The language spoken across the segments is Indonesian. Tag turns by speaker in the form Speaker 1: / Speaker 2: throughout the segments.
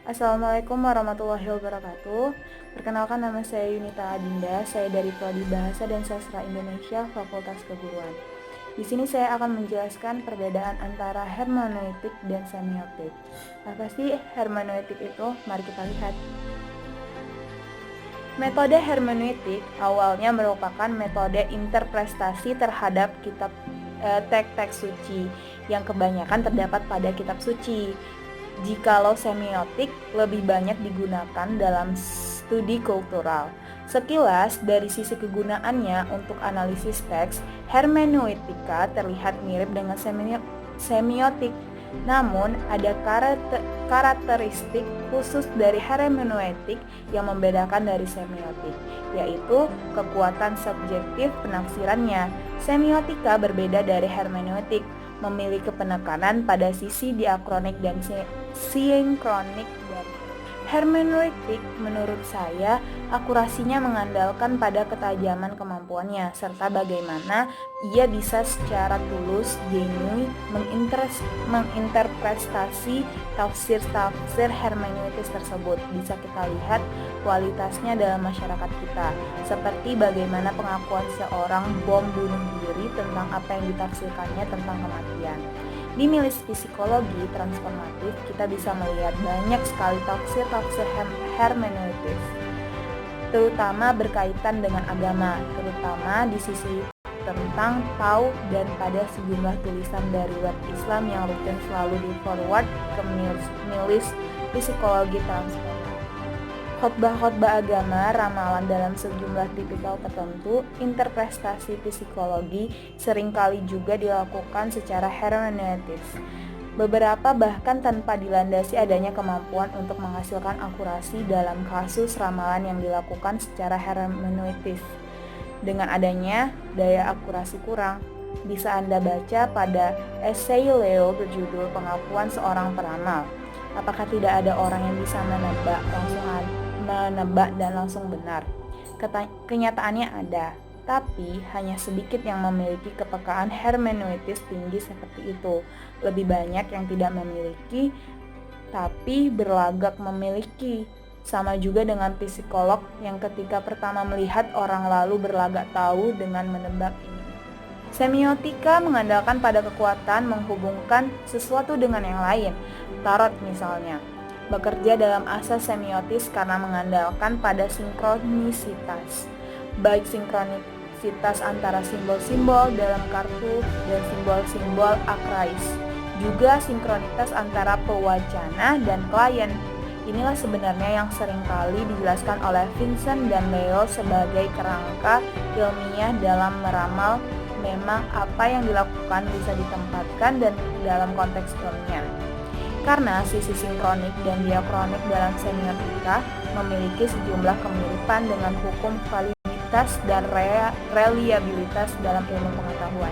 Speaker 1: Assalamualaikum warahmatullahi wabarakatuh. Perkenalkan, nama saya Yunita Adinda. Saya dari Prodi Bahasa dan Sastra Indonesia, Fakultas Keguruan. Di sini saya akan menjelaskan perbedaan antara hermeneutik dan semiotik. Apa sih hermeneutik itu? Mari kita lihat. Metode hermeneutik awalnya merupakan metode interpretasi terhadap teks-teks suci yang kebanyakan terdapat pada kitab suci. Jikalau semiotik lebih banyak digunakan dalam studi kultural. Sekilas dari sisi kegunaannya untuk analisis teks, hermeneutika terlihat mirip dengan semiotik. Namun, ada karakteristik khusus dari hermeneutik yang membedakan dari semiotik, yaitu kekuatan subjektif penafsirannya. Semiotika berbeda dari hermeneutik, memiliki penekanan pada sisi diakronik dan sinkronik dari hermeneutik. Menurut saya, akurasinya mengandalkan pada ketajaman kemampuannya serta bagaimana ia bisa secara tulus, genuine menginterpretasi tafsir-tafsir hermeneutis tersebut. Bisa kita lihat kualitasnya dalam masyarakat kita, seperti bagaimana pengakuan seorang bom bunuh diri tentang apa yang ditafsirkannya tentang kematian. Di milis psikologi transformatif, kita bisa melihat banyak sekali tafsir-tafsir hermeneutis, terutama berkaitan dengan agama, terutama di sisi tentang Tao dan pada sejumlah tulisan dari web Islam yang rutin selalu di-forward ke milis psikologi transformatif. Khotbah-khotbah agama, ramalan dalam sejumlah tipikal tertentu, interpretasi psikologi seringkali juga dilakukan secara hermeneutis. Beberapa bahkan tanpa dilandasi adanya kemampuan untuk menghasilkan akurasi dalam kasus ramalan yang dilakukan secara hermeneutis. Dengan adanya daya akurasi kurang, bisa Anda baca pada esai Leo berjudul Pengakuan Seorang Peramal. Apakah tidak ada orang yang bisa menebak dan langsung benar? Kenyataannya ada, tapi hanya sedikit yang memiliki kepekaan hermeneutis tinggi seperti itu. Lebih banyak yang tidak memiliki, tapi berlagak memiliki. Sama juga dengan psikolog yang ketika pertama melihat orang lalu berlagak tahu dengan menebak ini. Semiotika mengandalkan pada kekuatan menghubungkan sesuatu dengan yang lain. Tarot misalnya bekerja dalam asas semiotis karena mengandalkan pada sinkronisitas, baik sinkronisitas antara simbol-simbol dalam kartu dan simbol-simbol akrais, juga sinkronitas antara pewacana dan klien. Inilah sebenarnya yang seringkali dijelaskan oleh Vincent dan Leo sebagai kerangka ilmiah dalam meramal. Memang apa yang dilakukan bisa ditempatkan dan dalam konteks ilmiah. Karena sisi sinkronik dan diakronik dalam semiotika memiliki sejumlah kemiripan dengan hukum validitas dan reliabilitas dalam ilmu pengetahuan.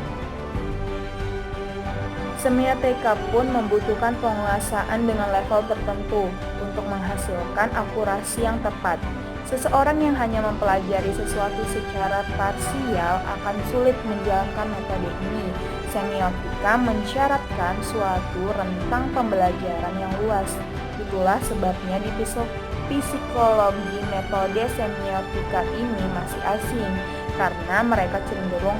Speaker 1: Semiotika pun membutuhkan penguasaan dengan level tertentu untuk menghasilkan akurasi yang tepat. Seseorang yang hanya mempelajari sesuatu secara parsial akan sulit menjalankan metode ini. Semiotika mensyaratkan suatu rentang pembelajaran yang luas. Itulah sebabnya di psikologi metode semiotika ini masih asing, karena mereka cenderung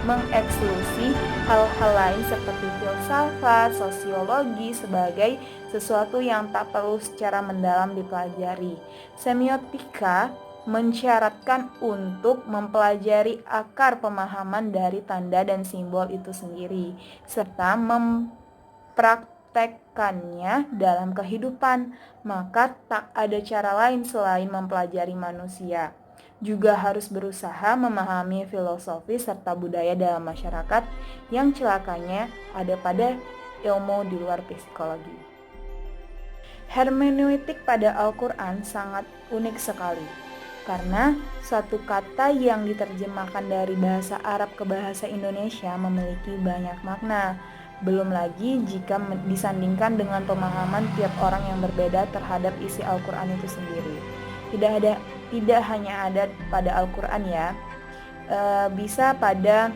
Speaker 1: mengeksklusi hal-hal lain seperti filsafat, sosiologi sebagai sesuatu yang tak perlu secara mendalam dipelajari. Semiotika mensyaratkan untuk mempelajari akar pemahaman dari tanda dan simbol itu sendiri, serta mempraktekkannya dalam kehidupan. Maka tak ada cara lain selain mempelajari manusia. Juga harus berusaha memahami filosofi serta budaya dalam masyarakat yang celakanya ada pada ilmu di luar psikologi. Hermeneutik pada Al-Quran sangat unik sekali, karena satu kata yang diterjemahkan dari bahasa Arab ke bahasa Indonesia memiliki banyak makna. Belum lagi jika disandingkan dengan pemahaman tiap orang yang berbeda terhadap isi Al-Quran itu sendiri. Tidak hanya ada pada Al-Quran ya, bisa pada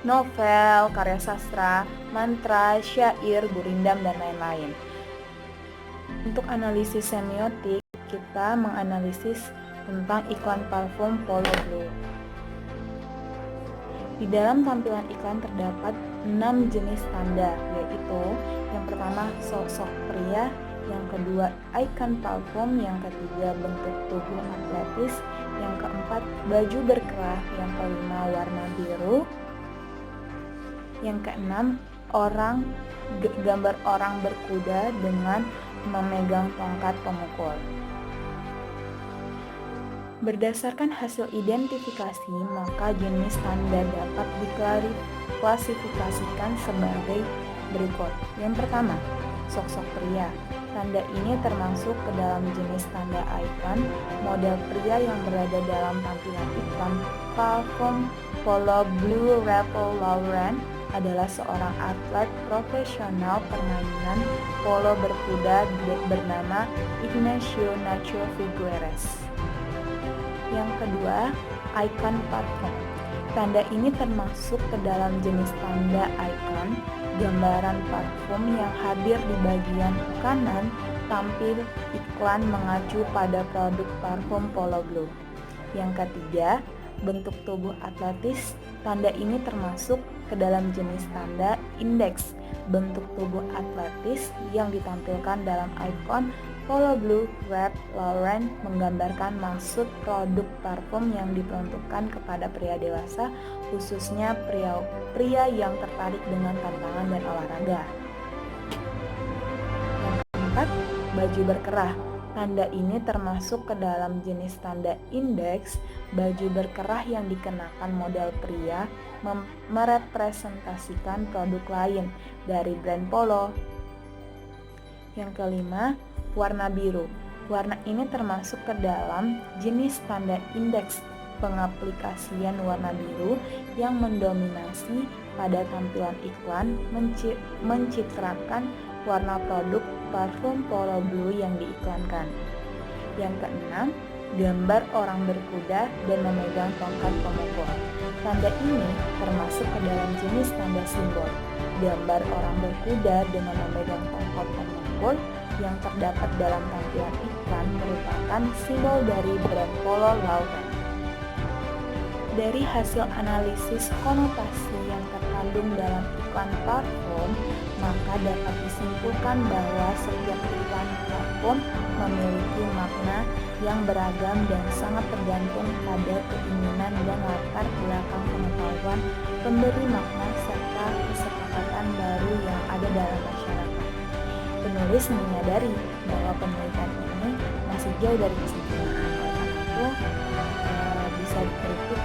Speaker 1: novel, karya sastra, mantra, syair, gurindam, dan lain-lain. Untuk analisis semiotik, kita menganalisis tentang iklan parfum Polo Blue. Di dalam tampilan iklan terdapat 6 jenis tanda, yaitu yang pertama sosok pria, yang kedua ikon parfum, yang ketiga bentuk tubuh atletis, yang keempat baju berkerah, yang kelima warna biru, yang keenam gambar orang berkuda dengan memegang tongkat pemukul. Berdasarkan hasil identifikasi, maka jenis tanda dapat diklasifikasikan sebagai berikut. Yang pertama, sosok pria. Tanda ini termasuk ke dalam jenis tanda ikon. Model pria yang berada dalam tampilan iklan parfum Polo Blue Ralph Lauren adalah seorang atlet profesional permainan polo berkuda bernama Ignacio Nacho Figueres. Yang kedua, ikon parfum. Tanda ini termasuk ke dalam jenis tanda ikon. Gambaran parfum yang hadir di bagian kanan tampil iklan mengacu pada produk parfum Polo Blue. Yang ketiga, bentuk tubuh atletis. Tanda ini termasuk ke dalam jenis tanda indeks. Bentuk tubuh atletis yang ditampilkan dalam ikon Polo Blue Ralph Lauren menggambarkan maksud produk parfum yang diperuntukkan kepada pria dewasa, khususnya pria yang tertarik dengan tantangan dan olahraga. Yang keempat, baju berkerah. Tanda ini termasuk ke dalam jenis tanda indeks. Baju berkerah yang dikenakan model pria merepresentasikan produk lain dari brand Polo. Yang kelima, warna biru. Warna ini termasuk ke dalam jenis tanda indeks pengaplikasian warna biru yang mendominasi pada tampilan iklan, mencitrakan warna produk parfum Polo Blue yang diiklankan. Yang keenam, gambar orang berkuda dan memegang tongkat pemukul. Tanda ini termasuk ke dalam jenis tanda simbol. Gambar orang berkuda dengan memegang tongkat pemukul yang terdapat dalam tampilan iklan merupakan simbol dari brand Polo Lauren. Dari hasil analisis konotasi yang terkandung dalam iklan parfum, maka dapat disimpulkan bahwa setiap iklan parfum memiliki makna yang beragam dan sangat tergantung pada keinginan dan latar belakang pengetahuan pemberi makna serta kesepakatan baru yang ada dalam masyarakat. Penulis menyadari bahwa penelitian ini masih jauh dari kesempurnaan, oleh karena itu bisa dikritik